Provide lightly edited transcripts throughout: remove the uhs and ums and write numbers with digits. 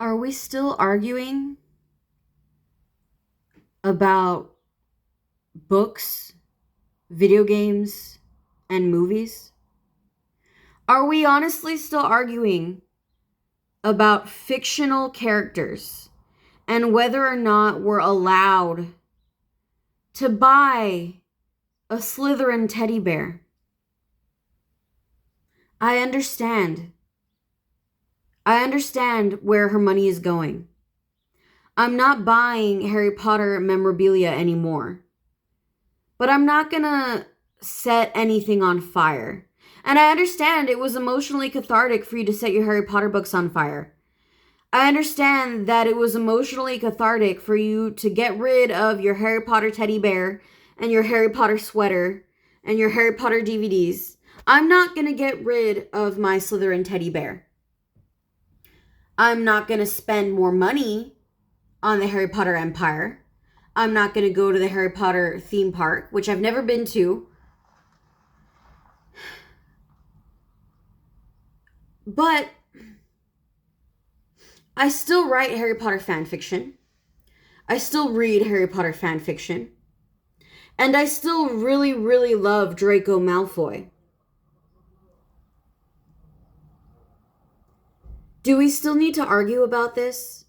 Are we still arguing about books, video games, and movies? Are we honestly still arguing about fictional characters and whether or not we're allowed to buy a Slytherin teddy bear? I understand. I understand where her money is going. I'm not buying Harry Potter memorabilia anymore. But I'm not gonna set anything on fire. And I understand it was emotionally cathartic for you to set your Harry Potter books on fire. I understand that it was emotionally cathartic for you to get rid of your Harry Potter teddy bear and your Harry Potter sweater and your Harry Potter DVDs. I'm not gonna get rid of my Slytherin teddy bear. I'm not gonna spend more money on the Harry Potter Empire. I'm not going to go to the Harry Potter theme park, which I've never been to. But I still write Harry Potter fan fiction. I still read Harry Potter fan fiction. And I still really, really love Draco Malfoy. Do we still need to argue about this?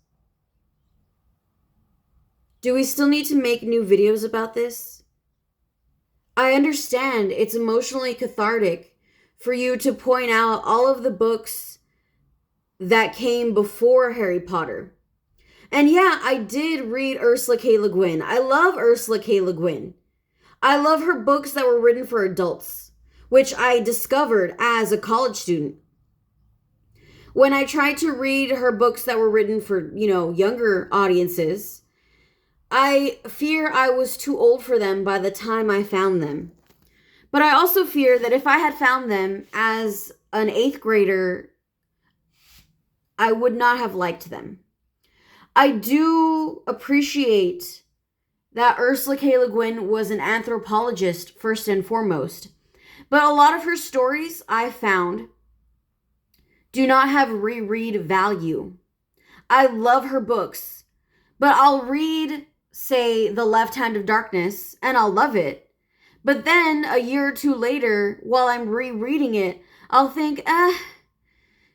Do we still need to make new videos about this? I understand it's emotionally cathartic for you to point out all of the books that came before Harry Potter. And yeah, I did read Ursula K. Le Guin. I love Ursula K. Le Guin. I love her books that were written for adults, which I discovered as a college student. When I tried to read her books that were written for, younger audiences, I fear I was too old for them by the time I found them. But I also fear that if I had found them as an 8th grader, I would not have liked them. I do appreciate that Ursula K. Le Guin was an anthropologist first and foremost. But a lot of her stories, I found, do not have reread value. I love her books, but I'll read, say, The Left Hand of Darkness, and I'll love it. But then, a year or two later, while I'm rereading it, I'll think,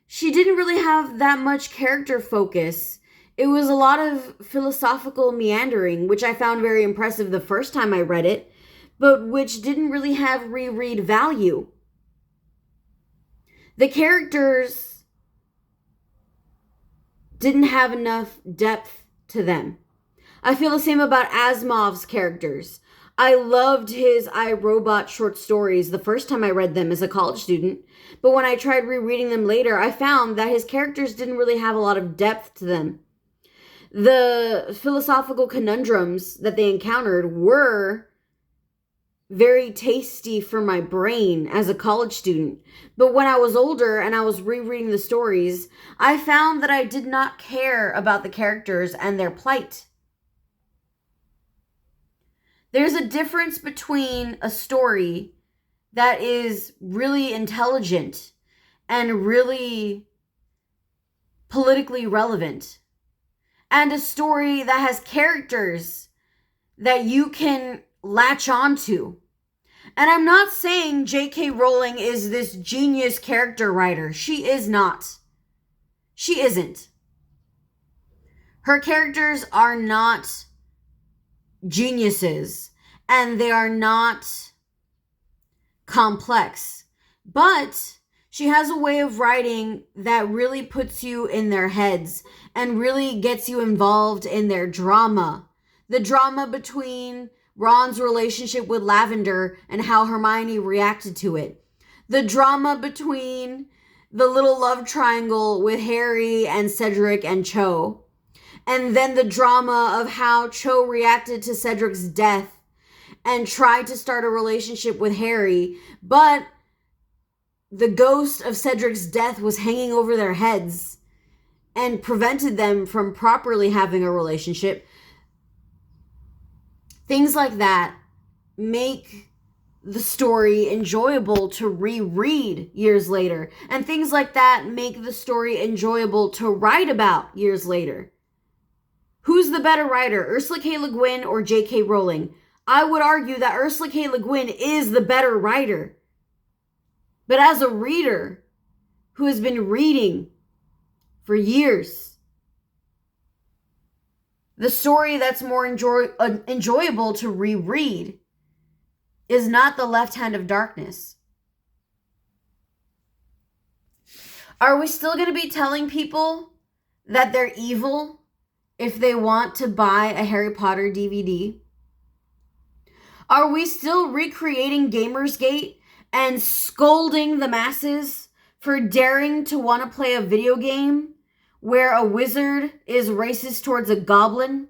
she didn't really have that much character focus. It was a lot of philosophical meandering, which I found very impressive the first time I read it, but which didn't really have reread value. The characters didn't have enough depth to them. I feel the same about Asimov's characters. I loved his I, Robot short stories the first time I read them as a college student, but when I tried rereading them later, I found that his characters didn't really have a lot of depth to them. The philosophical conundrums that they encountered were very tasty for my brain as a college student. But when I was older and I was rereading the stories, I found that I did not care about the characters and their plight. There's a difference between a story that is really intelligent and really politically relevant and a story that has characters that you can latch onto. And I'm not saying J.K. Rowling is this genius character writer. She is not. She isn't. Her characters are not geniuses, and they are not complex. But she has a way of writing that really puts you in their heads and really gets you involved in their drama. The drama between Ron's relationship with Lavender and how Hermione reacted to it. The drama between the little love triangle with Harry and Cedric and Cho. And then the drama of how Cho reacted to Cedric's death and tried to start a relationship with Harry, but the ghost of Cedric's death was hanging over their heads and prevented them from properly having a relationship. Things like that make the story enjoyable to reread years later. And things like that make the story enjoyable to write about years later. Who's the better writer, Ursula K. Le Guin or J.K. Rowling? I would argue that Ursula K. Le Guin is the better writer. But as a reader who has been reading for years, the story that's more enjoyable to reread is not The Left Hand of Darkness. Are we still going to be telling people that they're evil if they want to buy a Harry Potter DVD? Are we still recreating Gamersgate and scolding the masses for daring to want to play a video game where a wizard is racist towards a goblin?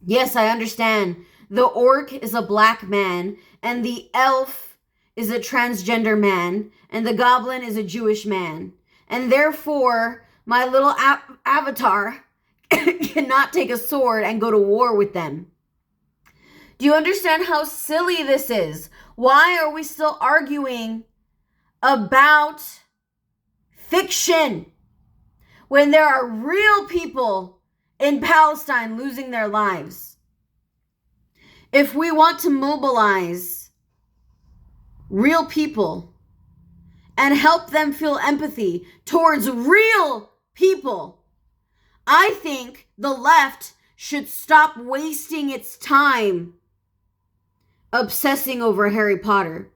Yes, I understand. The orc is a black man, and the elf is a transgender man, and the goblin is a Jewish man. And therefore, my little avatar cannot take a sword and go to war with them. Do you understand how silly this is? Why are we still arguing about fiction when there are real people in Palestine losing their lives? If we want to mobilize real people and help them feel empathy towards real people, I think the left should stop wasting its time obsessing over Harry Potter.